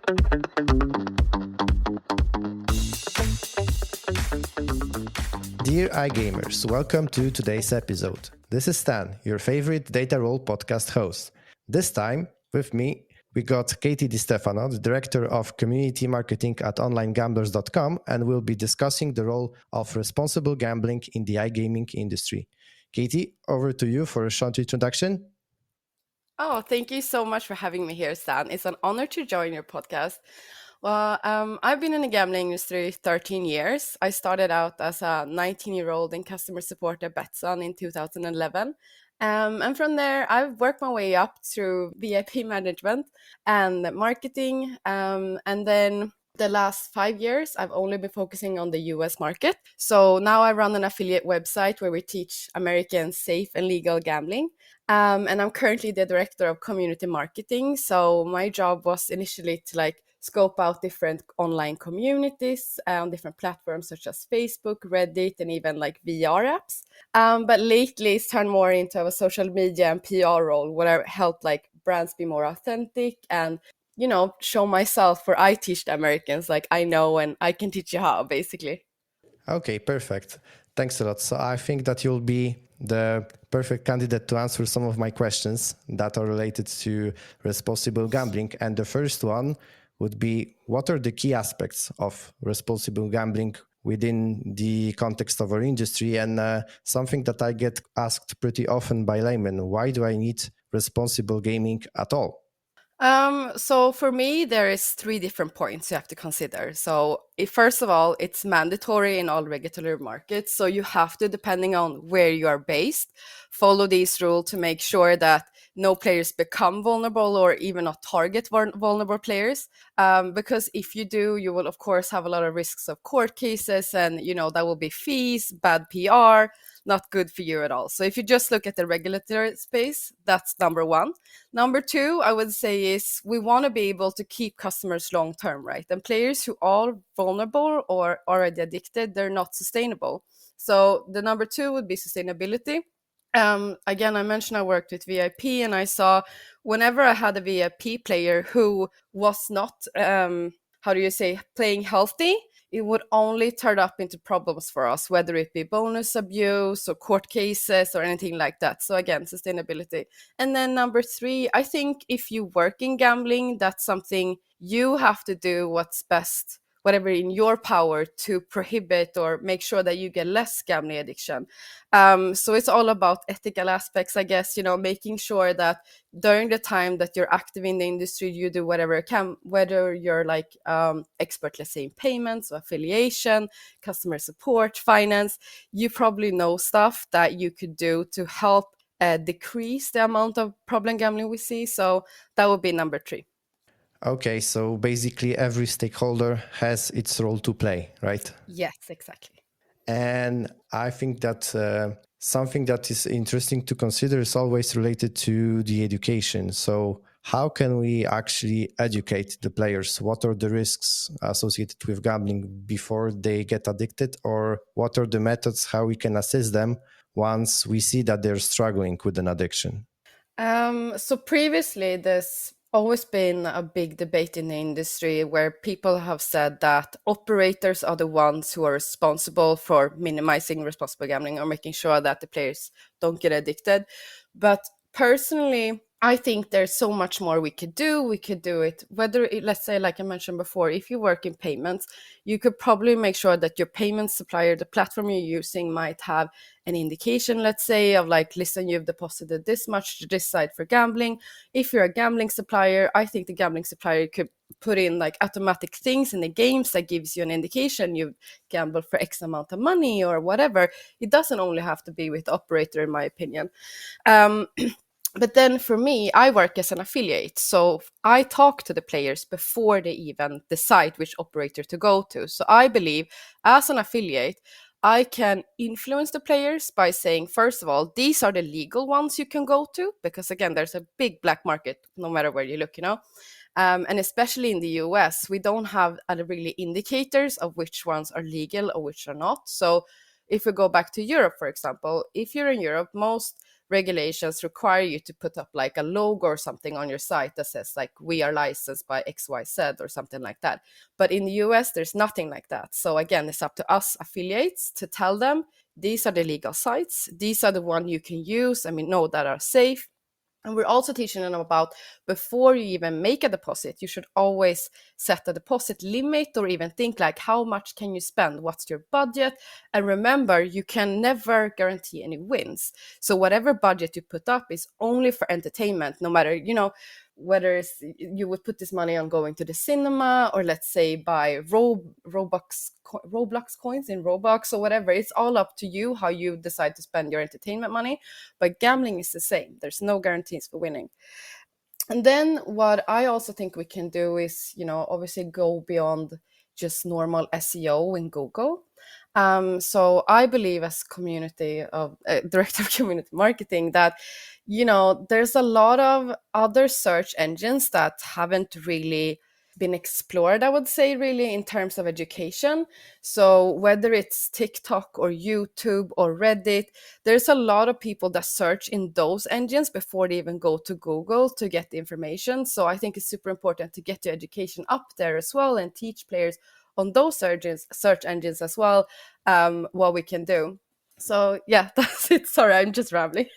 Dear iGamers, welcome to today's episode. This is Stan, your favorite data roll podcast host. This time, with me, we got Catie Stefano, the Director of Community Marketing at OnlineGamblers.com, and we'll be discussing the role of responsible gambling in the iGaming industry. Catie, over to you for a short introduction. Oh, thank you so much for having me here, Stan. It's an honor to join your podcast. Well, I've been in the gambling industry 13 years. I started out as a 19-year-old in customer support at Betsson in 2011. And from there, I've worked my way up through VIP management and marketing. And then the last 5 years, I've only been focusing on the US market. So now I run an affiliate website where we teach Americans safe and legal gambling. And I'm currently the director of community marketing. So my job was initially to scope out different online communities on different platforms such as Facebook, Reddit, and even VR apps. But lately it's turned more into a social media and PR role where I help brands be more authentic and show myself where I teach the Americans I know and I can teach you how, basically. Okay, perfect. Thanks a lot. So I think that you'll be the perfect candidate to answer some of my questions that are related to responsible gambling. And the first one would be, what are the key aspects of responsible gambling within the context of our industry? And something that I get asked pretty often by laymen, why do I need responsible gaming at all? So for me, there is three different points you have to consider. So first of all, it's mandatory in all regular markets. So you have to, depending on where you are based, follow these rules to make sure that no players become vulnerable or even not target vulnerable players. Because if you do, you will of course have a lot of risks of court cases, and that will be fees, bad PR, not good for you at all. So if you just look at the regulatory space, that's number one. Number two, I would say, is we want to be able to keep customers long term, right? And players who are vulnerable or already addicted, they're not sustainable. So the number two would be sustainability. Again, I mentioned I worked with VIP, and I saw whenever I had a VIP player who was not, playing healthy, it would only turn up into problems for us, whether it be bonus abuse or court cases or anything like that. So again, sustainability. And then number three, I think if you work in gambling, that's something you have to do what's best, whatever in your power, to prohibit or make sure that you get less gambling addiction. So it's all about ethical aspects, I guess, making sure that during the time that you're active in the industry, you do whatever you can, whether you're expert, let's say, in payments or affiliation, customer support, finance, you probably know stuff that you could do to help decrease the amount of problem gambling we see. So that would be number three. Okay, so basically every stakeholder has its role to play, right? Yes, exactly. And I think that something that is interesting to consider is always related to the education. So how can we actually educate the players? What are the risks associated with gambling before they get addicted? Or what are the methods how we can assist them once we see that they're struggling with an addiction? So previously, there's always been a big debate in the industry where people have said that operators are the ones who are responsible for minimizing responsible gambling or making sure that the players don't get addicted. But personally, I think there's so much more we could do. We could do it, let's say, like I mentioned before, if you work in payments, you could probably make sure that your payment supplier, the platform you're using, might have an indication, let's say, of listen, you've deposited this much to this site for gambling. If you're a gambling supplier, I think the gambling supplier could put in automatic things in the games that gives you an indication you've gambled for X amount of money or whatever. It doesn't only have to be with the operator, in my opinion. But then for me, I work as an affiliate. So I talk to the players before they even decide which operator to go to. So I believe as an affiliate, I can influence the players by saying, first of all, these are the legal ones you can go to, because again, there's a big black market no matter where you look, and especially in the US, we don't have really indicators of which ones are legal or which are not. So if we go back to Europe, for example, if you're in Europe, most regulations require you to put up like a logo or something on your site that says like we are licensed by XYZ or something like that. But in the US, there's nothing like that. So again, it's up to us affiliates to tell them these are the legal sites, these are the one you can use, know that are safe. And we're also teaching them about before you even make a deposit, you should always set a deposit limit or even think like how much can you spend? What's your budget? And remember, you can never guarantee any wins. So whatever budget you put up is only for entertainment, no matter, whether you would put this money on going to the cinema or let's say buy Roblox coins in Roblox or whatever. It's all up to you how you decide to spend your entertainment money. But gambling is the same. There's no guarantees for winning. And then what I also think we can do is, obviously go beyond just normal SEO in Google. So I believe as community of director of community marketing that, there's a lot of other search engines that haven't really been explored, I would say, really in terms of education. So whether it's TikTok or YouTube or Reddit, there's a lot of people that search in those engines before they even go to Google to get the information. So I think it's super important to get your education up there as well and teach players on those search engines as well, what we can do. So yeah, that's it. Sorry, I'm just rambling.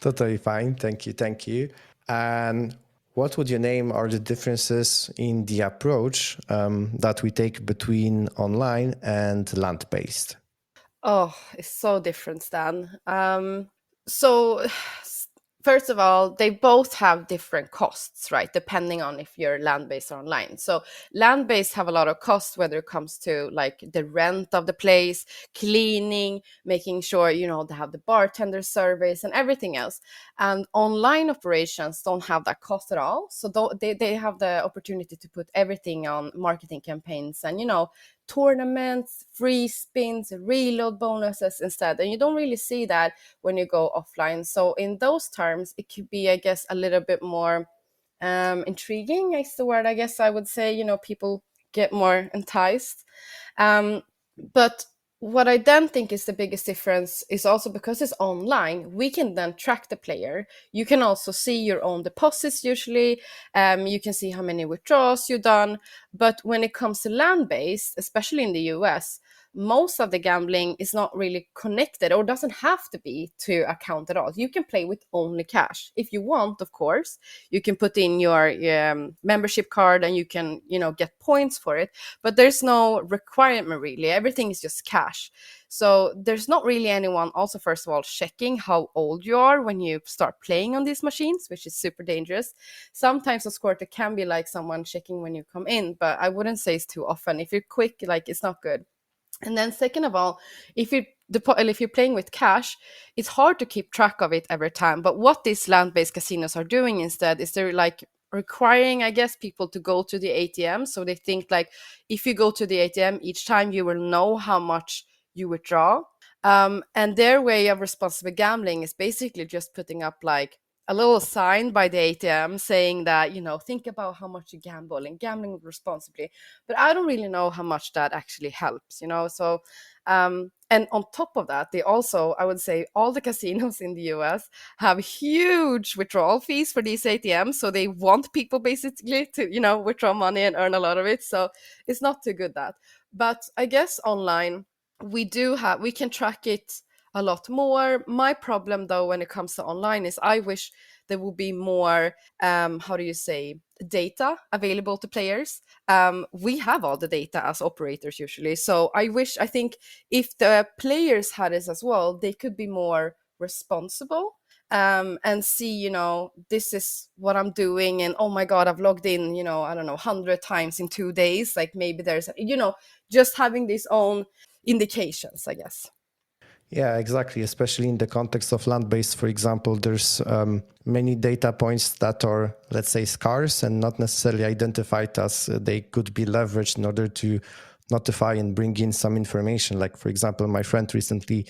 Totally fine. Thank you. Thank you. And what would you name are the differences in the approach that we take between online and land-based? Oh, it's so different, Stan. So first of all, they both have different costs, right? Depending on if you're land-based or online. So land-based have a lot of costs, whether it comes to like the rent of the place, cleaning, making sure, they have the bartender service and everything else. And online operations don't have that cost at all. So they have the opportunity to put everything on marketing campaigns and, tournaments, free spins, reload bonuses instead. And you don't really see that when you go offline. So in those terms, it could be, I guess, a little bit more intriguing is the word I guess I would say. People get more enticed. But what I then think is the biggest difference is also because it's online, we can then track the player. You can also see your own deposits usually. You can see how many withdrawals you've done. But when it comes to land-based, especially in the US, most of the gambling is not really connected or doesn't have to be to account at all. You can play with only cash. If you want, of course, you can put in your membership card and you can, get points for it. But there's no requirement really. Everything is just cash. So there's not really anyone also, first of all, checking how old you are when you start playing on these machines, which is super dangerous. Sometimes, of course, it can be like someone checking when you come in, but I wouldn't say it's too often. If you're quick, like it's not good. And then second of all, if you're playing with cash, it's hard to keep track of it every time. But what these land-based casinos are doing instead is they're like requiring, I guess, people to go to the ATM. So they think like if you go to the ATM each time, you will know how much you withdraw. And their way of responsible gambling is basically just putting up like a little sign by the ATM saying that, think about how much you gamble and gambling responsibly. But I don't really know how much that actually helps, So, and on top of that, they also, I would say, all the casinos in the US have huge withdrawal fees for these ATMs. So they want people basically to, withdraw money and earn a lot of it. So it's not too good that. But I guess online, we can track it a lot more. My problem though when it comes to online is I wish there would be more how do you say data available to players. We have all the data as operators usually, so I think if the players had this as well, they could be more responsible and see, this is what I'm doing, and oh my god, I've logged in, I don't know, 100 times in 2 days. Like maybe there's, just having these own indications, I guess. Yeah, exactly. Especially in the context of land-based, for example, there's many data points that are, let's say, scarce and not necessarily identified as they could be leveraged in order to notify and bring in some information. Like, for example, my friend recently,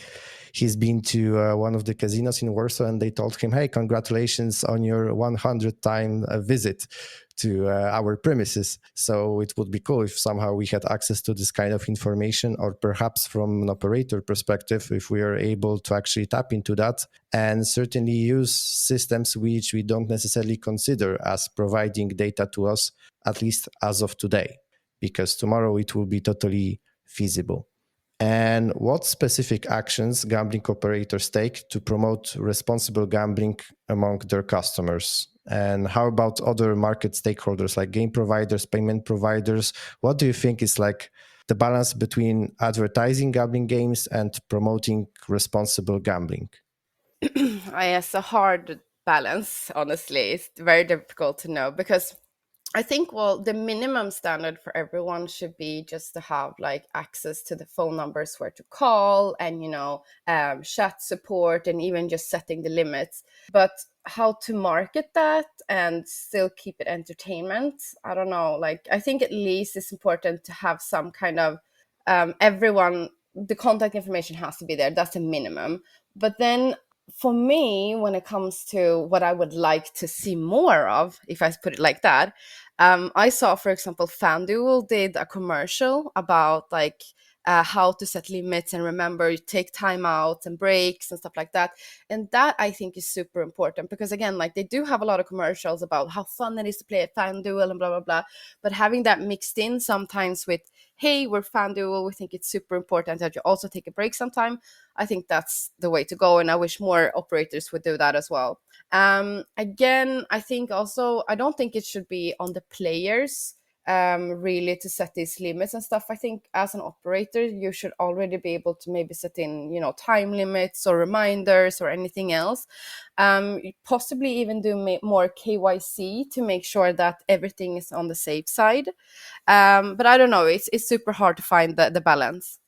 he's been to one of the casinos in Warsaw, and they told him, hey, congratulations on your 100th time visit to our premises. So it would be cool if somehow we had access to this kind of information, or perhaps from an operator perspective, if we are able to actually tap into that and certainly use systems which we don't necessarily consider as providing data to us, at least as of today, because tomorrow it will be totally feasible. And what specific actions gambling operators take to promote responsible gambling among their customers? And how about other market stakeholders like game providers, payment providers? What do you think is like the balance between advertising gambling games and promoting responsible gambling? It's a hard balance, honestly. It's very difficult to know because I think, well, the minimum standard for everyone should be just to have like access to the phone numbers where to call and, chat support and even just setting the limits. But how to market that and still keep it entertainment, I don't know. Like, I think at least it's important to have some kind of everyone, the contact information has to be there. That's a minimum. But then for me, when it comes to what I would like to see more of, if I put it like that, I saw, for example, FanDuel did a commercial about like how to set limits and remember you take timeouts and breaks and stuff like that. And that I think is super important because again, like they do have a lot of commercials about how fun it is to play at FanDuel and blah blah blah. But having that mixed in sometimes with, hey, we're FanDuel, we think it's super important that you also take a break sometime. I think that's the way to go, and I wish more operators would do that as well. Again, I think also I don't think it should be on the players really to set these limits and stuff. I think as an operator, you should already be able to maybe set in, time limits or reminders or anything else. Possibly even do more KYC to make sure that everything is on the safe side. But I don't know. It's super hard to find the balance.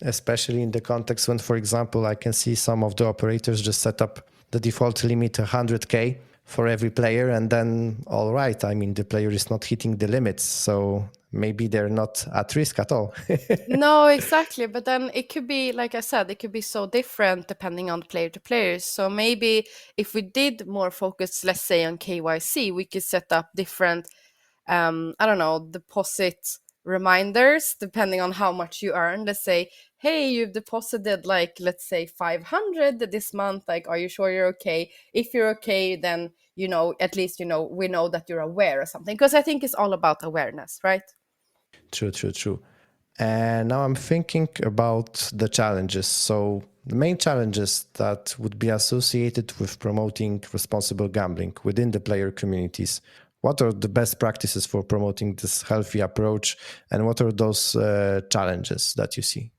Especially in the context when, for example, I can see some of the operators just set up the default limit 100K for every player, and then all right, I mean, the player is not hitting the limits, so maybe they're not at risk at all. No, exactly. But then it could be, like I said, it could be so different depending on player to player. So maybe if we did more focus, let's say on KYC, we could set up different, I don't know, deposit reminders depending on how much you earn. Let's say, hey, you've deposited like, let's say 500 this month. Like, are you sure you're okay? If you're okay, then, at least, we know that you're aware or something. Because I think it's all about awareness, right? True, true, true. And now I'm thinking about the challenges. So the main challenges that would be associated with promoting responsible gambling within the player communities. What are the best practices for promoting this healthy approach? And what are those challenges that you see?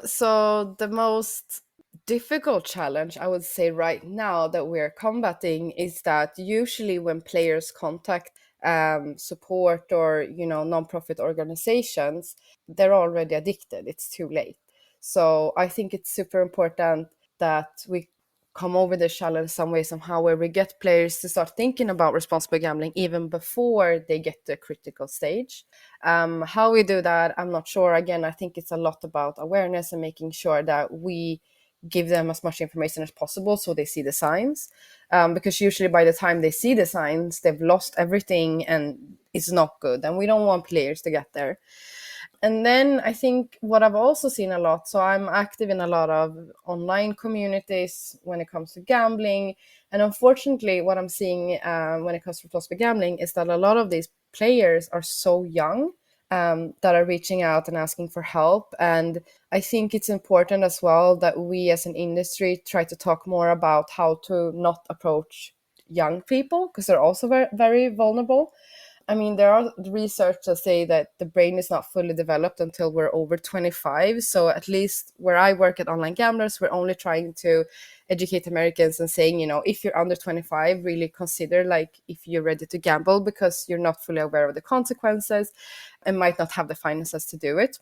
So the most difficult challenge I would say right now that we're combating is that usually when players contact support or nonprofit organizations, they're already addicted. It's too late. So I think it's super important that we come over the challenge some way somehow where we get players to start thinking about responsible gambling even before they get to a critical stage. How we do that, I'm not sure. Again, I think it's a lot about awareness and making sure that we give them as much information as possible so they see the signs. Because usually by the time they see the signs, they've lost everything and it's not good. And we don't want players to get there. And then I think what I've also seen a lot, so I'm active in a lot of online communities when it comes to gambling. And unfortunately, what I'm seeing when it comes to responsible gambling is that a lot of these players are so young that are reaching out and asking for help. And I think it's important as well that we as an industry try to talk more about how to not approach young people because they're also very, very vulnerable. I mean, there are research that say that the brain is not fully developed until we're over 25. So at least where I work at Online Gamblers, we're only trying to educate Americans and saying, if you're under 25, really consider like if you're ready to gamble because you're not fully aware of the consequences and might not have the finances to do it.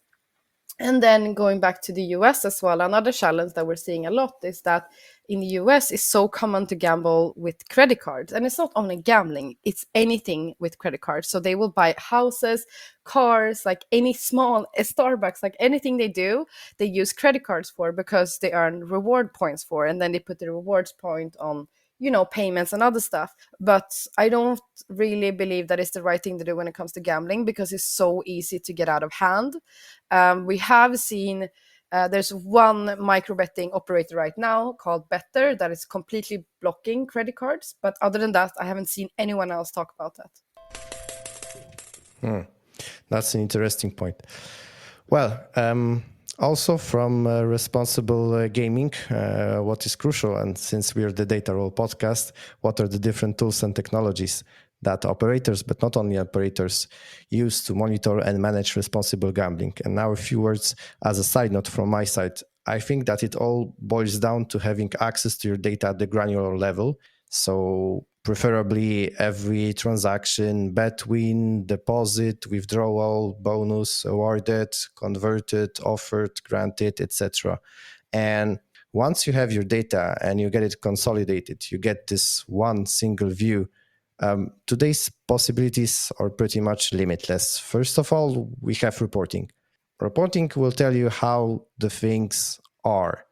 And then going back to the US as well, another challenge that we're seeing a lot is that in the US it's so common to gamble with credit cards. And it's not only gambling, it's anything with credit cards. So they will buy houses, cars, like any small Starbucks, like anything they do, they use credit cards for because they earn reward points for, and then they put the rewards point on, you know, payments and other stuff. But I don't really believe that it's the right thing to do when it comes to gambling because it's so easy to get out of hand. We have seen there's one micro betting operator right now called Better that is completely blocking credit cards. But other than that, I haven't seen anyone else talk about that. That's an interesting point. Well, also from responsible gaming, what is crucial, and since we are the Data Roll podcast, what are the different tools and technologies that operators, but not only operators, use to monitor and manage responsible gambling? And now a few words as a side note from my side. I think that it all boils down to having access to your data at the granular level. So preferably every transaction, bet, win, deposit, withdrawal, bonus, awarded, converted, offered, granted, etc. And once you have your data and you get it consolidated, you get this one single view. Today's possibilities are pretty much limitless. First of all, we have reporting. Reporting will tell you how the things are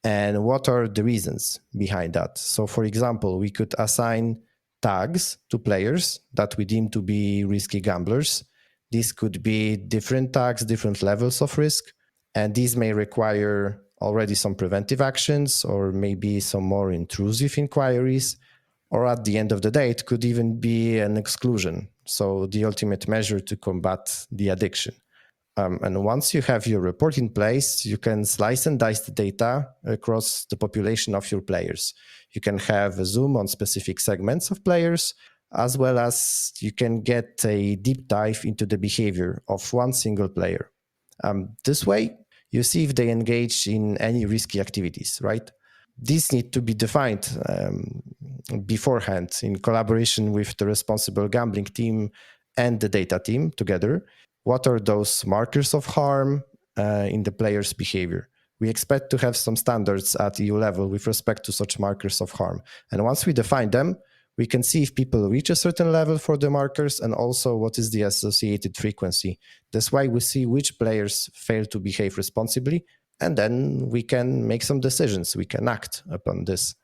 and what are the reasons behind that. So, for example, we could assign tags to players that we deem to be risky gamblers. These could be different tags, different levels of risk, and these may require already some preventive actions or maybe some more intrusive inquiries. Or at the end of the day, it could even be an exclusion. So, the ultimate measure to combat the addiction. And once you have your report in place, you can slice and dice the data across the population of your players. You can have a zoom on specific segments of players, as well as you can get a deep dive into the behavior of one single player. This way, you see if they engage in any risky activities, right? These need to be defined beforehand in collaboration with the responsible gambling team and the data team together. What are those markers of harm in the player's behavior? We expect to have some standards at EU level with respect to such markers of harm. And once we define them, we can see if people reach a certain level for the markers and also what is the associated frequency. That's why we see which players fail to behave responsibly, and then we can make some decisions. We can act upon this.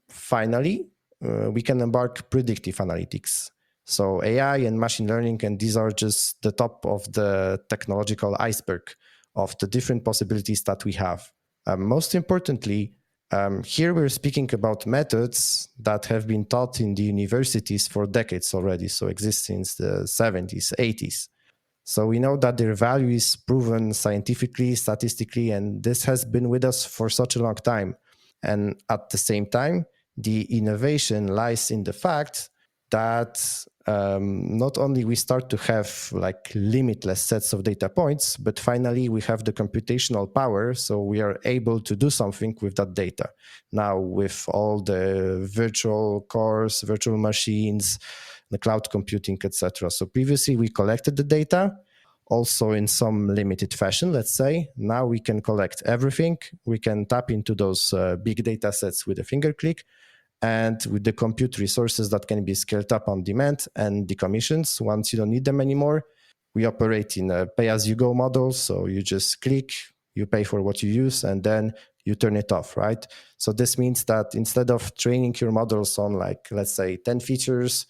Finally, we can embark predictive analytics. So AI and machine learning, and these are just the top of the technological iceberg of the different possibilities that we have. Most importantly, here we're speaking about methods that have been taught in the universities for decades already, so exist since the 70s, 80s. So we know that their value is proven scientifically, statistically, and this has been with us for such a long time. And at the same time, the innovation lies in the fact that not only we start to have like limitless sets of data points, but finally we have the computational power, so we are able to do something with that data. Now with all the virtual cores, virtual machines, the cloud computing, etc. So previously we collected the data, also in some limited fashion, let's say. Now we can collect everything. We can tap into those big data sets with a finger click, and with the compute resources that can be scaled up on demand and decommissioned once you don't need them anymore. We operate in a pay-as-you-go model, so you just click, you pay for what you use, and then you turn it off, right? So this means that instead of training your models on like, let's say 10 features,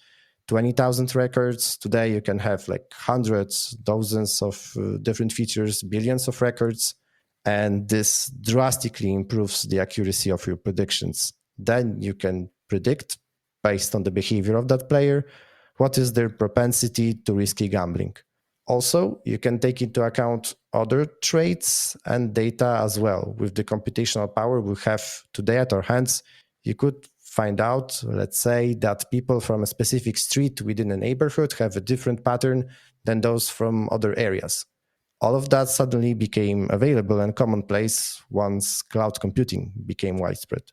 20,000 records, today you can have like hundreds, dozens of different features, billions of records, and this drastically improves the accuracy of your predictions. Then you can predict, based on the behavior of that player, what is their propensity to risky gambling. Also, you can take into account other traits and data as well. With the computational power we have today at our hands, you could find out, let's say, that people from a specific street within a neighborhood have a different pattern than those from other areas. All of that suddenly became available and commonplace once cloud computing became widespread.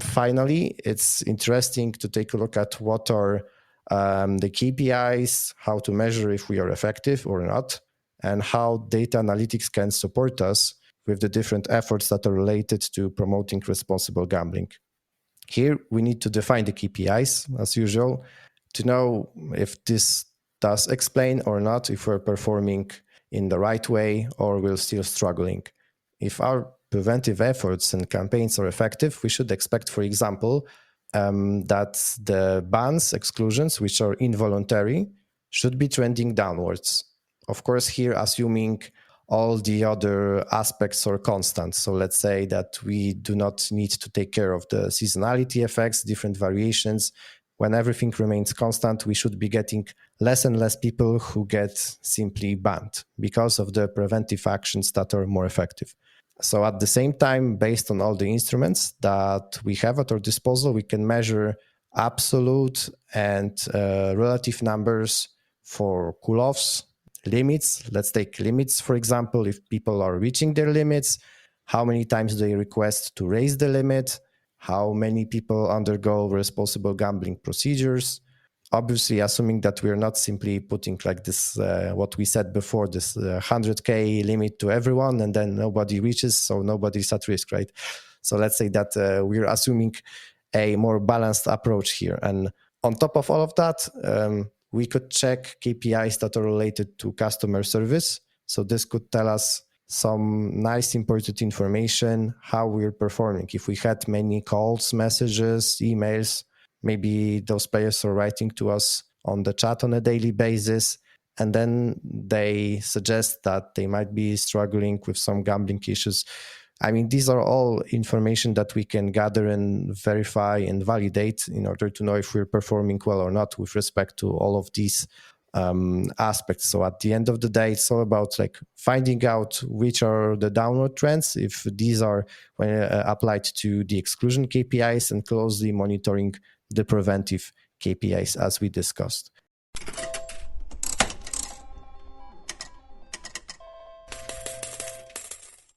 Finally, it's interesting to take a look at what are the KPIs, how to measure if we are effective or not. and how data analytics can support us with the different efforts that are related to promoting responsible gambling. Here, we need to define the KPIs, as usual, to know if this does explain or not, if we're performing in the right way or we're still struggling. If our preventive efforts and campaigns are effective, we should expect, for example, that the bans, exclusions, which are involuntary, should be trending downwards. Of course, here assuming all the other aspects are constant. So let's say that we do not need to take care of the seasonality effects, different variations. When everything remains constant, we should be getting less and less people who get simply banned because of the preventive actions that are more effective. So at the same time, based on all the instruments that we have at our disposal, we can measure absolute and relative numbers for cool-offs, limits. Let's take limits, for example. If people are reaching their limits, how many times they request to raise the limit, how many people undergo responsible gambling procedures. Obviously, assuming that we're not simply putting like this, what we said before, this 100K limit to everyone, and then nobody reaches, so nobody's at risk, right? So let's say that we're assuming a more balanced approach here. And on top of all of that, we could check KPIs that are related to customer service. So this could tell us some nice important information, how we're performing. If we had many calls, messages, emails, maybe those players are writing to us on the chat on a daily basis, and then they suggest that they might be struggling with some gambling issues. I mean, these are all information that we can gather and verify and validate in order to know if we're performing well or not with respect to all of these aspects. So at the end of the day, it's all about like finding out which are the downward trends, if these are applied to the exclusion KPIs, and closely monitoring the preventive KPIs as we discussed.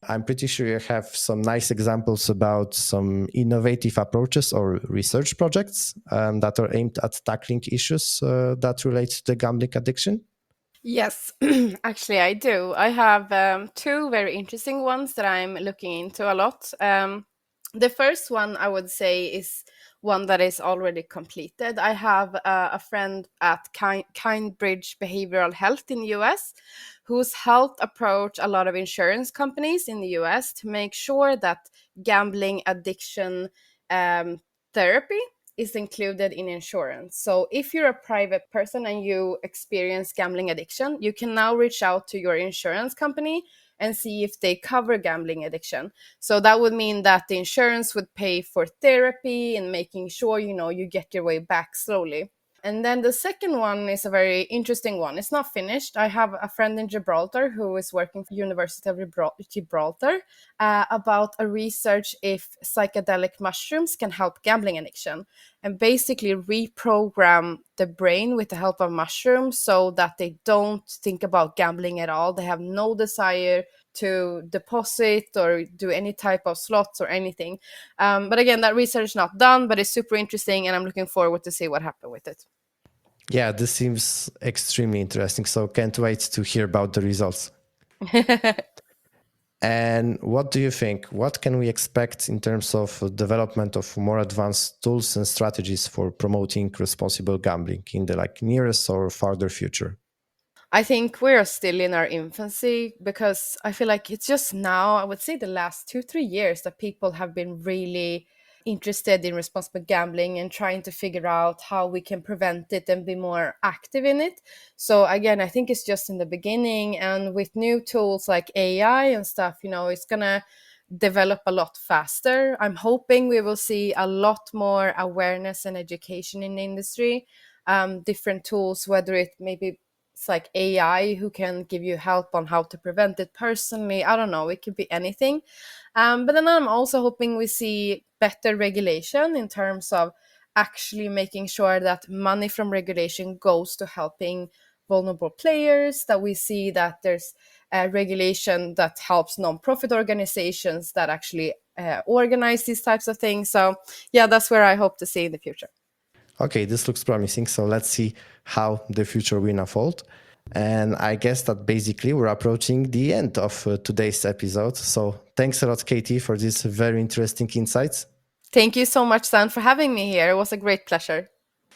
I'm pretty sure you have some nice examples about some innovative approaches or research projects that are aimed at tackling issues that relate to the gambling addiction. Yes, actually, I do. I have two very interesting ones that I'm looking into a lot. The first one I would say is one that is already completed. I have a friend at Kindbridge Behavioral Health in the US who's helped approach a lot of insurance companies in the US to make sure that gambling addiction therapy is included in insurance. So if you're a private person and you experience gambling addiction, you can now reach out to your insurance company and see if they cover gambling addiction. So that would mean that the insurance would pay for therapy and making sure, you get your way back slowly. And then the second one is a very interesting one. It's not finished. I have a friend in Gibraltar who is working for University of Gibraltar about a research if psychedelic mushrooms can help gambling addiction, and basically reprogram the brain with the help of mushrooms so that they don't think about gambling at all. They have no desire to deposit or do any type of slots or anything. But again, that research is not done, but it's super interesting, and I'm looking forward to see what happened with it. Yeah, this seems extremely interesting. So can't wait to hear about the results. And what do you think? What can we expect in terms of development of more advanced tools and strategies for promoting responsible gambling in the nearest or farther future? I think we're still in our infancy because I feel like it's just now, I would say the last 2-3 years, that people have been really interested in responsible gambling and trying to figure out how we can prevent it and be more active in it. So again, I think it's just in the beginning, and with new tools like AI and stuff, it's gonna develop a lot faster. I'm hoping we will see a lot more awareness and education in the industry. Different tools, whether it maybe it's like AI who can give you help on how to prevent it personally. I don't know, it could be anything. But then I'm also hoping we see better regulation in terms of actually making sure that money from regulation goes to helping vulnerable players, that we see that there's regulation that helps nonprofit organizations that actually organize these types of things. So yeah, that's where I hope to see in the future. Okay, this looks promising. So let's see how the future will unfold. And I guess that basically we're approaching the end of today's episode. So thanks a lot, Catie, for these very interesting insights. Thank you so much, Stan, for having me here. It was a great pleasure.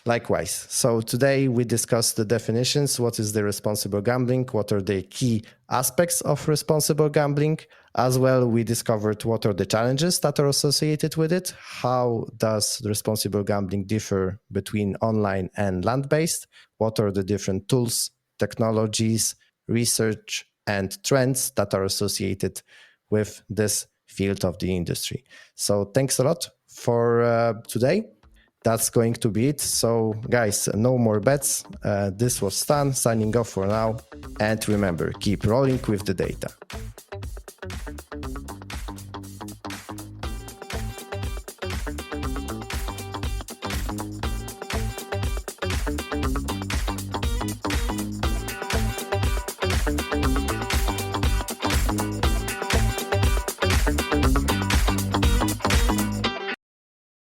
Likewise. So today we discussed the definitions. What is the responsible gambling? What are the key aspects of responsible gambling? As well, we discovered what are the challenges that are associated with it. How does the responsible gambling differ between online and land-based? What are the different tools, technologies, research, and trends that are associated with this field of the industry? So thanks a lot for today. That's going to be it. So, guys, no more bets. This was Stan signing off for now. And remember, keep rolling with the data.